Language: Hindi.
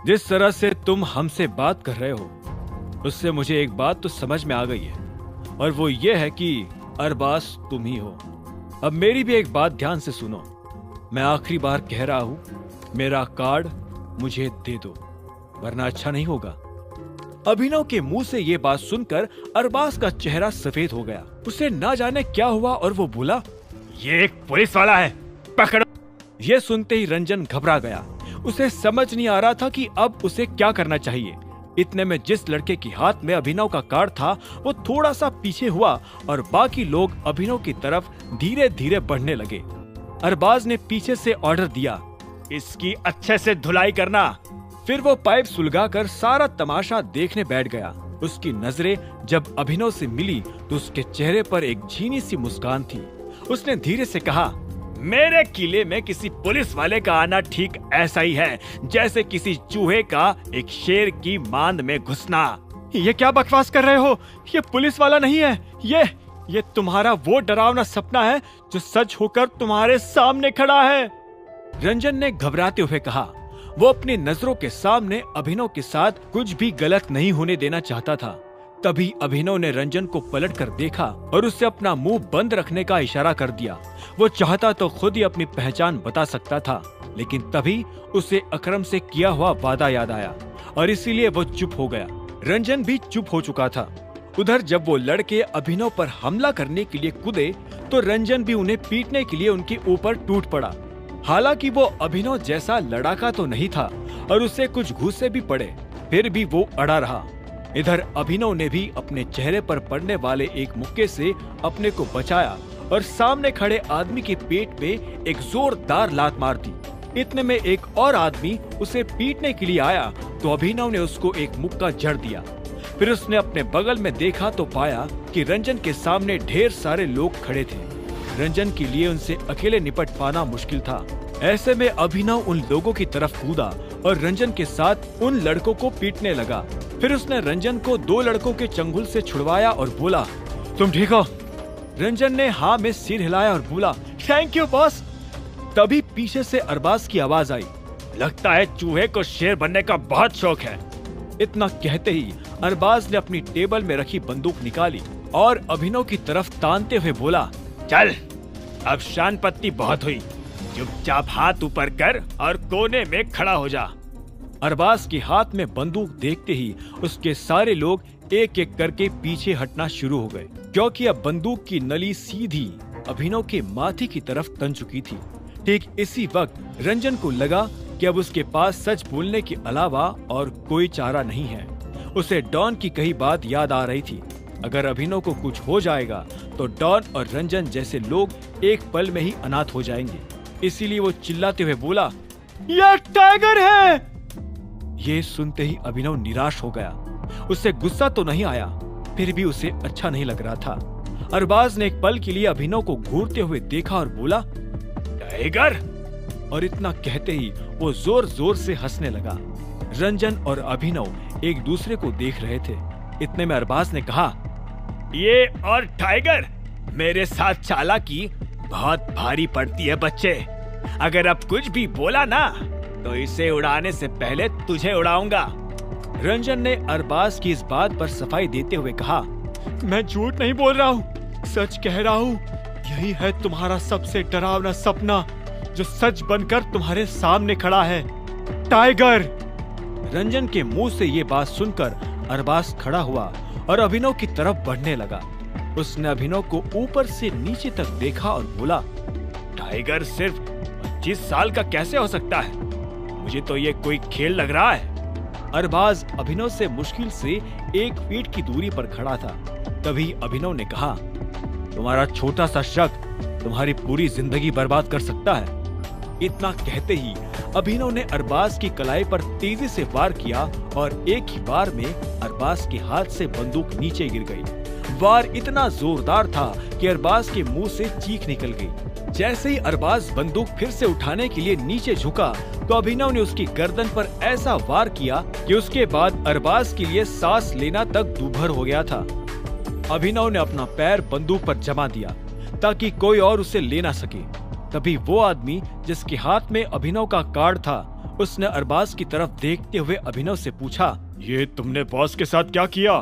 जिस तरह से तुम हमसे बात कर रहे हो उससे मुझे एक बात तो समझ में आ गई है, और वो ये है कि अरबाज तुम ही हो। अब मेरी भी एक बात ध्यान से सुनो। मैं आखिरी बार कह रहा हूं, मेरा कार्ड मुझे दे दो, वरना अच्छा नहीं होगा। अभिनव के मुंह से ये बात सुनकर अरबाज का चेहरा सफेद हो गया। उसे ना जाने क्या हुआ और वो बोला, ये एक पुलिस वाला है, पकड़ो। ये सुनते ही रंजन घबरा गया। उसे समझ नहीं आ रहा था कि अब उसे क्या करना चाहिए। इतने में जिस लड़के के हाथ में अभिनव का कार्ड था वो थोड़ा सा पीछे हुआ और बाकी लोग अभिनव की तरफ धीरे धीरे बढ़ने लगे। अरबाज ने पीछे से ऑर्डर दिया, इसकी अच्छे से धुलाई करना। फिर वो पाइप सुलगाकर सारा तमाशा देखने बैठ गया। उसकी नजरें जब अभिनव से मिली तो उसके चेहरे पर एक झीनी सी मुस्कान थी। उसने धीरे से कहा, मेरे किले में किसी पुलिस वाले का आना ठीक ऐसा ही है जैसे किसी चूहे का एक शेर की मांद में घुसना। ये क्या बकवास कर रहे हो? ये पुलिस वाला नहीं है, ये तुम्हारा वो डरावना सपना है जो सच होकर तुम्हारे सामने खड़ा है। रंजन ने घबराते हुए कहा। वो अपनी नजरों के सामने अभिनव के साथ कुछ भी गलत नहीं होने देना चाहता था। तभी अभिनव ने रंजन को पलट कर देखा और उससे अपना मुंह बंद रखने का इशारा कर दिया। वो चाहता तो खुद ही अपनी पहचान बता सकता था, लेकिन तभी उसे अकरम से किया हुआ वादा याद आया और इसीलिए वो चुप हो गया। रंजन भी चुप हो चुका था। उधर जब वो लड़के अभिनव पर हमला करने के लिए कूदे तो रंजन भी उन्हें पीटने के लिए उनके ऊपर टूट पड़ा। हालांकि वो अभिनव जैसा लड़ाका तो नहीं था और उसे कुछ घूसे भी पड़े, फिर भी वो अड़ा रहा। इधर अभिनव ने भी अपने चेहरे पर पड़ने वाले एक मुक्के से अपने को बचाया और सामने खड़े आदमी के पेट पे एक जोरदार लात मार दी। इतने में एक और आदमी उसे पीटने के लिए आया तो अभिनव ने उसको एक मुक्का जड़ दिया। फिर उसने अपने बगल में देखा तो पाया कि रंजन के सामने ढेर सारे लोग खड़े थे। रंजन के लिए उनसे अकेले निपट पाना मुश्किल था। ऐसे में अभिनव उन लोगों की तरफ कूदा और रंजन के साथ उन लड़कों को पीटने लगा। फिर उसने रंजन को दो लड़कों के चंगुल से छुड़वाया और बोला, तुम ठीक हो? रंजन ने हाँ में सिर हिलाया और बोला, थैंक यू बॉस। तभी पीछे से अरबाज की आवाज आई, लगता है चूहे को शेर बनने का बहुत शौक है। इतना कहते ही अरबाज ने अपनी टेबल में रखी बंदूक निकाली और अभिनव की तरफ तानते हुए बोला, चल अब शान पत्ती बहुत हुई, चुपचाप हाथ ऊपर कर और कोने में खड़ा हो जा। अरबाज के हाथ में बंदूक देखते ही उसके सारे लोग एक एक करके पीछे हटना शुरू हो गए, क्योंकि अब बंदूक की नली सीधी अभिनव के माथे की तरफ तन चुकी थी। ठीक इसी वक्त रंजन को लगा कि अब उसके पास सच बोलने के अलावा और कोई चारा नहीं है। उसे डॉन की कही बात याद आ रही थी, अगर अभिनव को कुछ हो जाएगा तो डॉन और रंजन जैसे लोग एक पल में ही अनाथ हो जाएंगे। इसीलिए वो चिल्लाते हुए बोला, यह टाइगर है। ये सुनते ही अभिनव निराश हो गया। उसे गुस्सा तो नहीं आया, फिर भी उसे अच्छा नहीं लग रहा था। अरबाज ने एक पल के लिए अभिनव को घूरते हुए देखा और बोला, टाइगर। और इतना कहते ही वो जोर जोर से हंसने लगा। रंजन और अभिनव एक दूसरे को देख रहे थे। इतने में अरबाज ने कहा, ये और टाइगर मेरे साथ चालाकी बहुत भारी पड़ती है बच्चे। अगर अब कुछ भी बोला ना तो इसे उड़ाने से पहले तुझे उड़ाऊंगा। रंजन ने अरबाज की इस बात पर सफाई देते हुए कहा, मैं झूठ नहीं बोल रहा हूँ, सच कह रहा हूँ। यही है तुम्हारा सबसे डरावना सपना जो सच बनकर तुम्हारे सामने खड़ा है, टाइगर। रंजन के मुंह से ये बात सुनकर अरबाज खड़ा हुआ और अभिनव की तरफ बढ़ने लगा। उसने अभिनव को ऊपर से नीचे तक देखा और बोला, टाइगर सिर्फ 25 साल का कैसे हो सकता है? मुझे तो ये कोई खेल लग रहा है। अरबाज अभिनव से मुश्किल से 1 फीट की दूरी पर खड़ा था। तभी अभिनव ने कहा, तुम्हारा छोटा सा शक तुम्हारी पूरी जिंदगी बर्बाद कर सकता है। इतना कहते ही अभिनव ने अरबाज की कलाई पर तेजी से वार किया और एक ही बार में अरबाज के हाथ से बंदूक नीचे गिर गई। वार इतना जोरदार था कि अरबाज के मुंह से चीख निकल गई। जैसे ही अरबाज बंदूक फिर से उठाने के लिए नीचे झुका तो अभिनव ने उसकी गर्दन पर ऐसा वार किया कि उसके बाद अरबाज के लिए सांस लेना तक दूभर हो गया था। अभिनव ने अपना पैर बंदूक पर जमा दिया ताकि कोई और उसे ले ना सके। तभी वो आदमी जिसके हाथ में अभिनव का कार्ड था उसने अरबाज की तरफ देखते हुए अभिनव से पूछा, ये तुमने बॉस के साथ क्या किया?